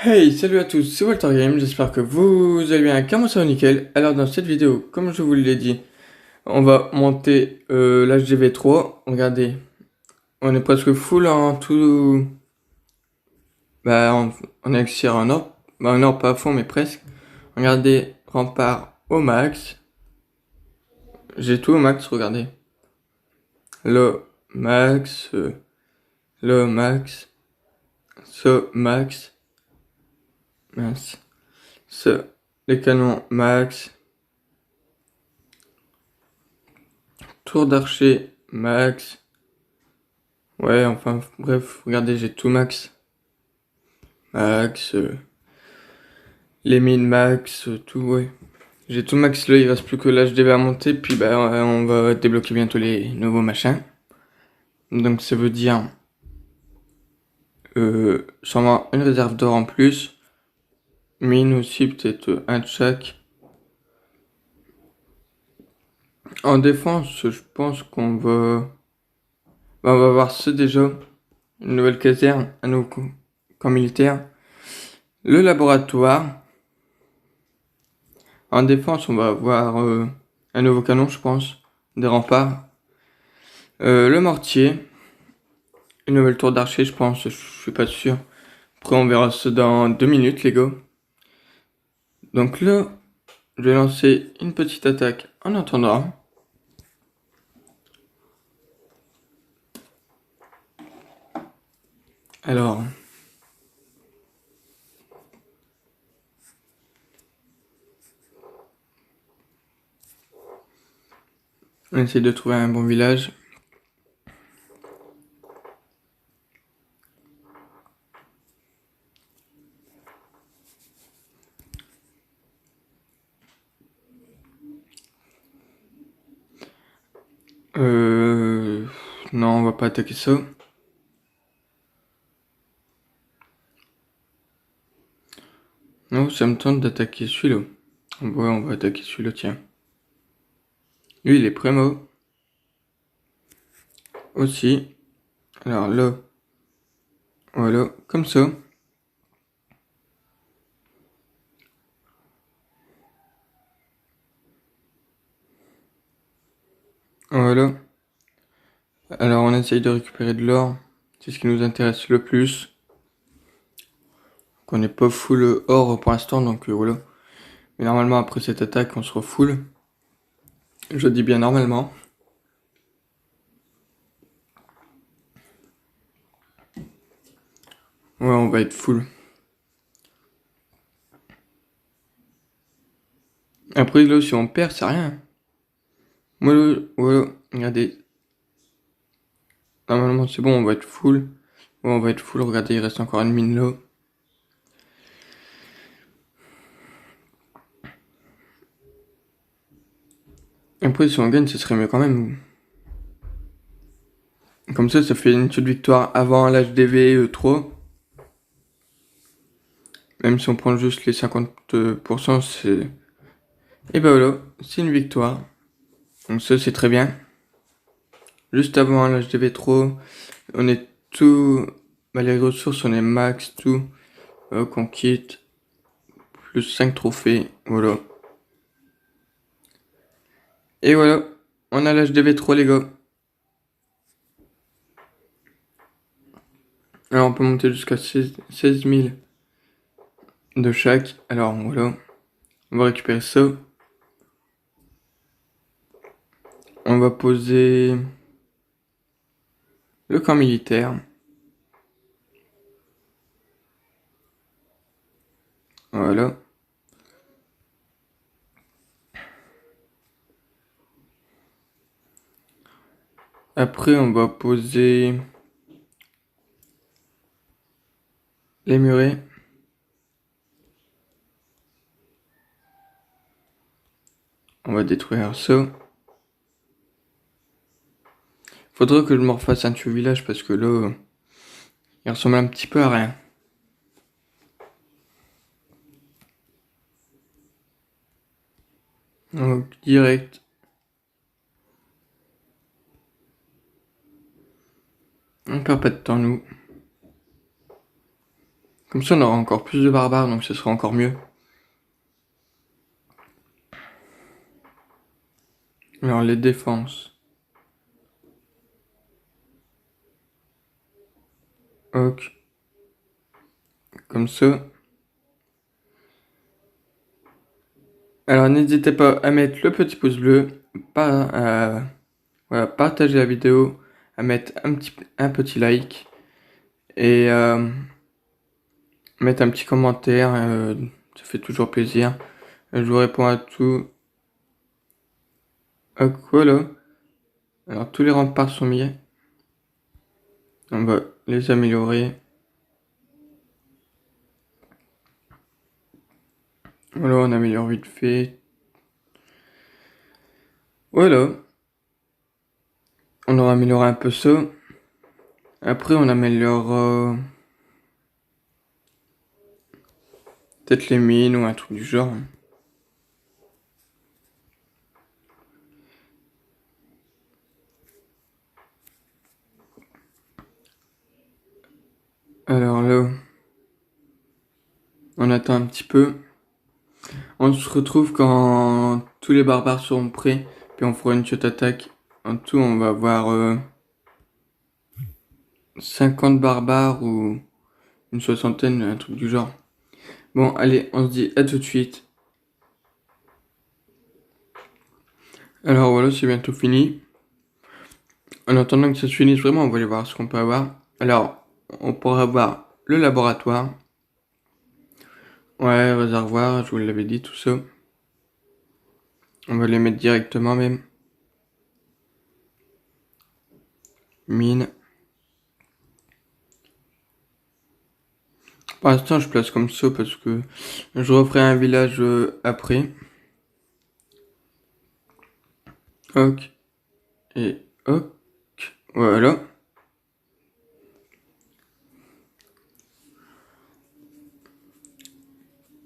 Hey, salut à tous, c'est Walter Game, j'espère que vous allez bien, car moi ça va nickel. Alors dans cette vidéo, comme je vous l'ai dit, on va monter l'HDV3. Regardez, on est presque full en tout. On est axé en or. Bah en or pas à fond mais presque. Regardez, rempart au max. J'ai tout au max, regardez. Le max, le max, ce max, mince, ce, les canons max, tour d'archer max. Ouais, enfin, bref, regardez, j'ai tout max. Max, les mines max, tout, ouais. J'ai tout max là, il reste plus que l'HDV à monter, puis bah, on va débloquer bientôt les nouveaux machins. Donc ça veut dire sûrement une réserve d'or en plus. Mine aussi, peut-être un de chaque. En défense, je pense qu'on va... Bah, on va voir ce déjà. Une nouvelle caserne, un nouveau camp militaire. Le laboratoire. En défense, on va avoir un nouveau canon, je pense. Des remparts. Le mortier. Une nouvelle tour d'archer, je pense. Je suis pas sûr. Après, on verra ça dans 2 minutes, les gars. Donc là, je vais lancer une petite attaque en attendant. Alors, on essaie de trouver un bon village. Euh... Non, on va pas attaquer ça. Non, ça me tente d'attaquer celui-là. Ouais, on va attaquer celui-là, tiens. Lui, il est prémo. Aussi. Alors là, voilà, comme ça. Voilà. Alors on essaye de récupérer de l'or. C'est ce qui nous intéresse le plus. Qu'on n'est pas full or pour l'instant, donc voilà. Mais normalement après cette attaque on sera full. Je dis bien normalement. Ouais, on va être full. Après là si on perd c'est rien. Voilà, voilà, regardez. Normalement c'est bon, on va être full. Ouais, on va être full, regardez il reste encore une mine là. Après si on gagne ce serait mieux quand même. Comme ça fait une seule victoire avant l'HDV 3. Même si on prend juste les 50%, c'est... Et ben voilà, c'est une victoire. Donc ça c'est très bien. Juste avant l'HDV 3, on est tout... Bah, les ressources, on est max, tout. Qu'on quitte. Plus 5 trophées, voilà. Et voilà, on a l'HDV 3 les gars. Alors on peut monter jusqu'à 16 000 de chaque. Alors voilà, on va récupérer ça. On va poser le camp militaire. Voilà. Après on va poser les murets. On va détruire ça. Faudrait que je me refasse un tuyau village parce que là, il ressemble un petit peu à rien. Donc direct. On perd pas de temps nous. Comme ça, on aura encore plus de barbares, donc ce sera encore mieux. Alors, les défenses. Ok. Comme ça. Alors, n'hésitez pas à mettre le petit pouce bleu, voilà, partager la vidéo, à mettre un petit like et mettre un petit commentaire. Ça fait toujours plaisir. Je vous réponds à tout. Voilà. Alors, tous les remparts sont mis. On va les améliorer. Voilà, on améliore vite fait. Voilà. On aura amélioré un peu ça. Après, on améliore peut-être les mines ou un truc du genre. Alors là, on attend un petit peu. On se retrouve quand tous les barbares seront prêts. Puis on fera une shot attaque. En tout, on va avoir 50 barbares ou une soixantaine, un truc du genre. Bon, allez, on se dit à tout de suite. Alors voilà, c'est bientôt fini. En attendant que ça se finisse vraiment, on va aller voir ce qu'on peut avoir. Alors, on pourra avoir le laboratoire. Ouais, réservoir, je vous l'avais dit, tout ça. On va les mettre directement même. Mine. Pour l'instant, je place comme ça parce que je referai un village après. Ok. Et ok. Voilà.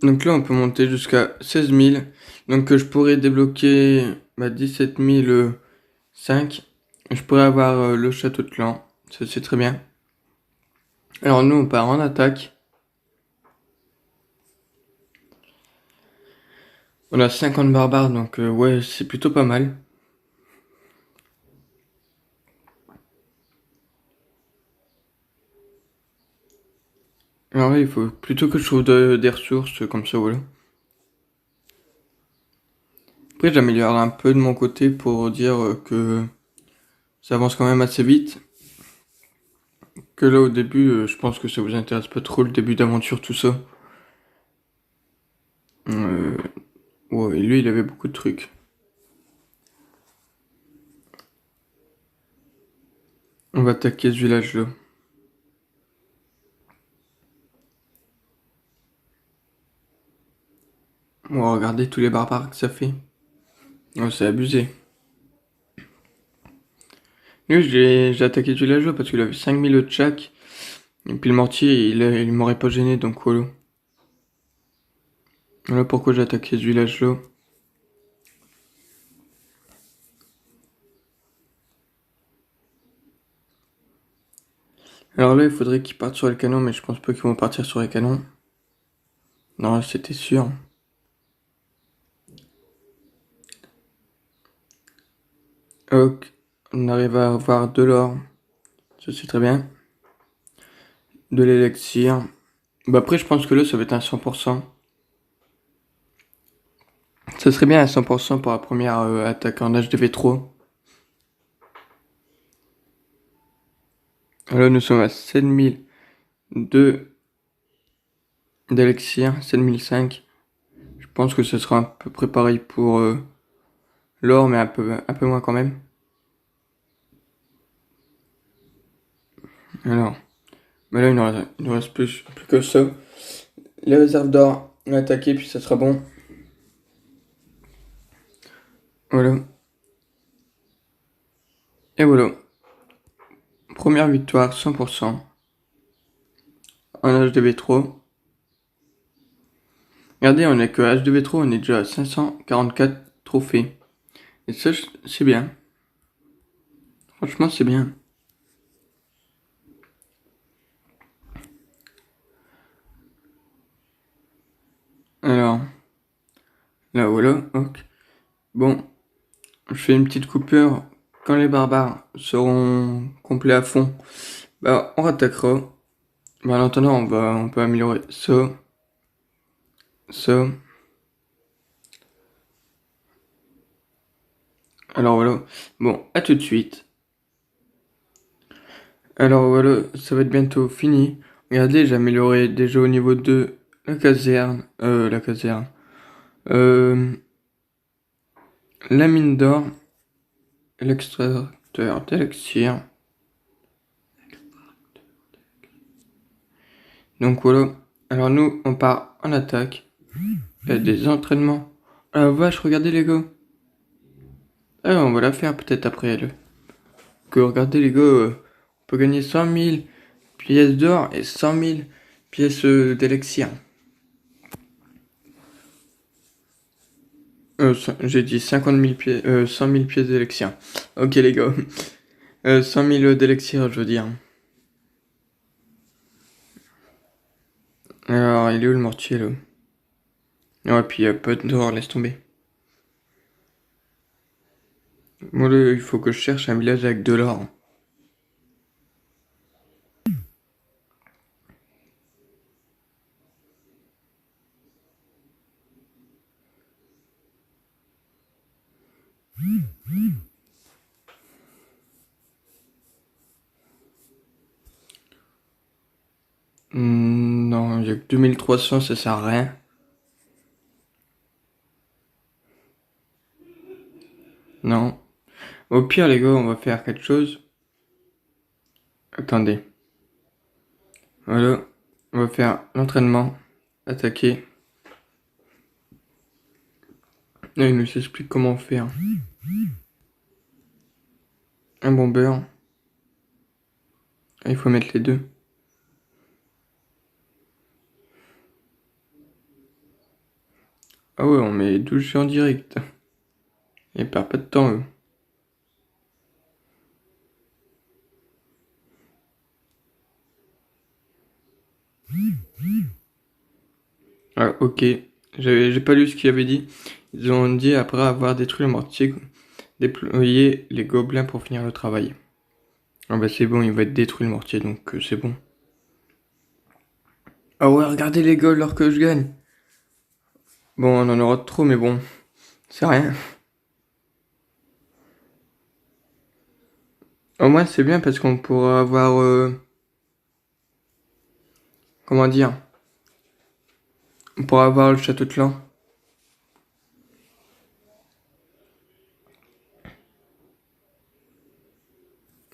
Donc là, on peut monter jusqu'à 16 000. Donc je pourrais débloquer 17 005. Je pourrais avoir le château de clan. Ça, c'est très bien. Alors nous, on part en attaque. On a 50 barbares, donc ouais, c'est plutôt pas mal. Alors là, il faut plutôt que je trouve des ressources, comme ça, voilà. Après, j'améliore un peu de mon côté pour dire que ça avance quand même assez vite. Que là, au début, je pense que ça vous intéresse pas trop, le début d'aventure, tout ça. Ouais, et lui, il avait beaucoup de trucs. On va attaquer ce village-là. On va regarder tous les barbares que ça fait. Ouais, c'est abusé. Lui, j'ai attaqué ce village-là parce qu'il avait 5000 de chaque. Et puis le mortier, il m'aurait pas gêné, donc voilà. Voilà pourquoi j'ai attaqué ce village-là. Alors là, il faudrait qu'ils partent sur les canons, mais je pense pas qu'ils vont partir sur les canons. Non, c'était sûr. Ok, on arrive à avoir de l'or. Ça, c'est très bien. De l'élixir. Bah après, je pense que là, ça va être un 100%. Ça serait bien un 100% pour la première attaque en HDV3. Là, nous sommes à 7002 d'élixir, 7005. Je pense que ce sera à peu près pareil pour l'or, mais un peu moins quand même. Alors, mais là, il nous reste plus que ça. Les réserves d'or, on va attaquer, puis ça sera bon. Voilà. Et voilà. Première victoire, 100%. En HDV3. Regardez, on est que HDV3, on est déjà à 544 trophées. Et ça, c'est bien. Franchement, c'est bien. Alors, là voilà, ok. Bon, je fais une petite coupure. Quand les barbares seront complets à fond, bah on rattaquera. Bah en attendant, on peut améliorer ça, ça. Alors voilà. Bon, à tout de suite. Alors voilà, ça va être bientôt fini. Regardez, j'ai amélioré déjà au niveau 2 la caserne, euh, la mine d'or, l'extracteur d'élixir. Donc voilà. Alors nous, on part en attaque. Il y a des entraînements. Ah la vache, regardez les gars. Ah, on va la faire peut-être après elle. Que regardez les gars, on peut gagner 100 000 pièces d'or et 100 000 pièces d'élixir. J'ai dit 50 000 pièces, 100 000 pièces d'élixir. Ok les gars. 100 000 d'élixir, je veux dire. Alors, il est où le mortier là? Ouais, puis il y a pas d'or, laisse tomber. Moi, là, il faut que je cherche un village avec de l'or. Non, il y a que 2300, ça sert à rien. Non. Au pire, les gars, on va faire quelque chose. Attendez. Voilà. On va faire l'entraînement. Attaquer. Là, il nous explique comment faire. Un bomber. Ah, il faut mettre les deux. Ah ouais, on met 12 jeux en direct. Il perd pas de temps, eux. Ah, ok. J'ai pas lu ce qu'il avait dit. Ils ont dit, après avoir détruit le mortier, déployer les gobelins pour finir le travail. Ah bah c'est bon, il va être détruit le mortier, donc c'est bon. Ah ouais, regardez les goals alors que je gagne. Bon, on en aura trop, mais bon, c'est rien. Au moins, c'est bien parce qu'on pourra avoir... comment dire? On pourra avoir le château de clan.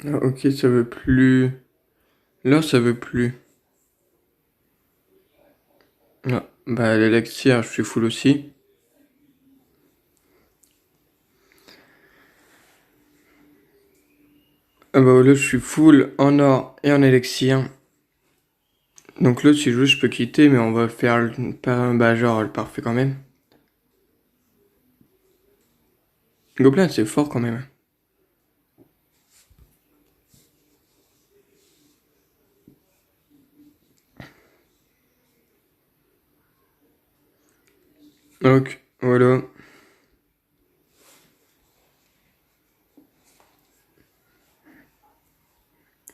Ah, ok, ça veut plus... Là, ça veut plus. Ah, bah, l'élixir, je suis full aussi. Ah bah là, je suis full en or et en élixir. Donc là, si je veux, je peux quitter, mais on va faire bah, genre le parfait quand même. Gobelin, c'est fort quand même. Donc, voilà.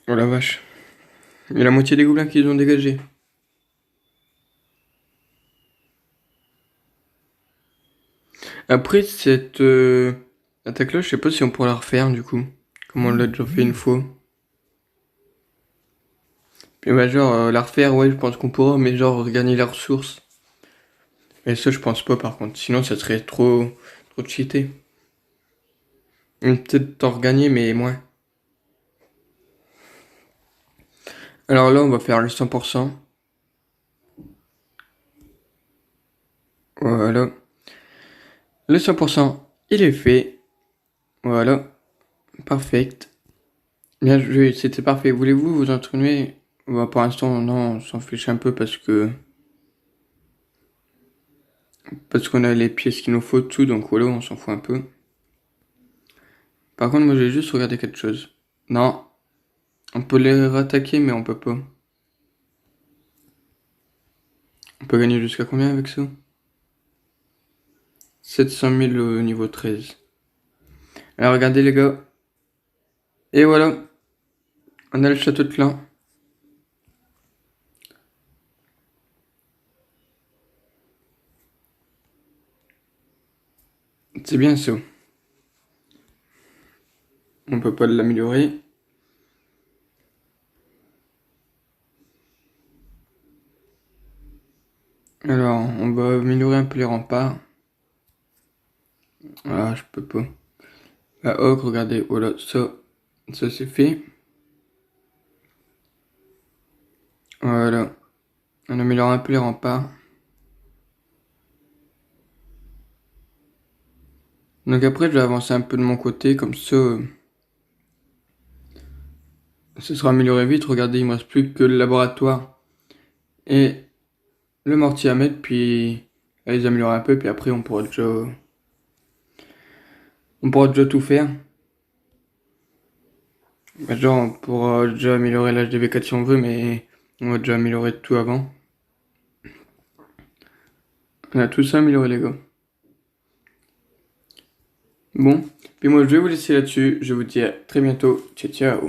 Oh la vache. Il y a la moitié des gobelins qu'ils ont dégagé. Après, cette attaque-là, je sais pas si on pourra la refaire du coup. Comme on l'a déjà fait une fois. Puis bah, genre, la refaire, ouais, je pense qu'on pourra, mais genre, regagner les ressources. Et ça, je pense pas par contre. Sinon, ça serait trop cheaté. Peut-être t'en regagner, mais moins. Alors là, on va faire le 100%. Voilà. Le 100%, il est fait. Voilà. Parfait. Bien joué, c'était parfait. Voulez-vous vous entraîner? Bah, pour l'instant, non, on s'en fiche un peu parce qu'on a les pièces qu'il nous faut, tout, donc voilà, on s'en fout un peu. Par contre, moi, j'ai juste regardé quelque chose. Non, on peut les rattaquer, mais on peut pas. On peut gagner jusqu'à combien avec ça? 700 000 au niveau 13. Alors regardez les gars. Et voilà. On a le château de clan. C'est bien ça. On peut pas l'améliorer. Alors, on va améliorer un peu les remparts. Ah, je peux pas. La ogre, regardez, voilà, ça c'est fait. Voilà. On améliore un peu les remparts. Donc après, je vais avancer un peu de mon côté, comme ça, ce sera amélioré vite. Regardez, il me reste plus que le laboratoire et le mortier à mettre, puis à les améliorer un peu, puis après on pourra déjà tout faire. Bah, genre, on pourra déjà améliorer l'HDV4 si on veut, mais on va déjà améliorer tout avant. On a tout ça amélioré, les gars. Bon, puis moi je vais vous laisser là-dessus. Je vous dis à très bientôt. Ciao, ciao.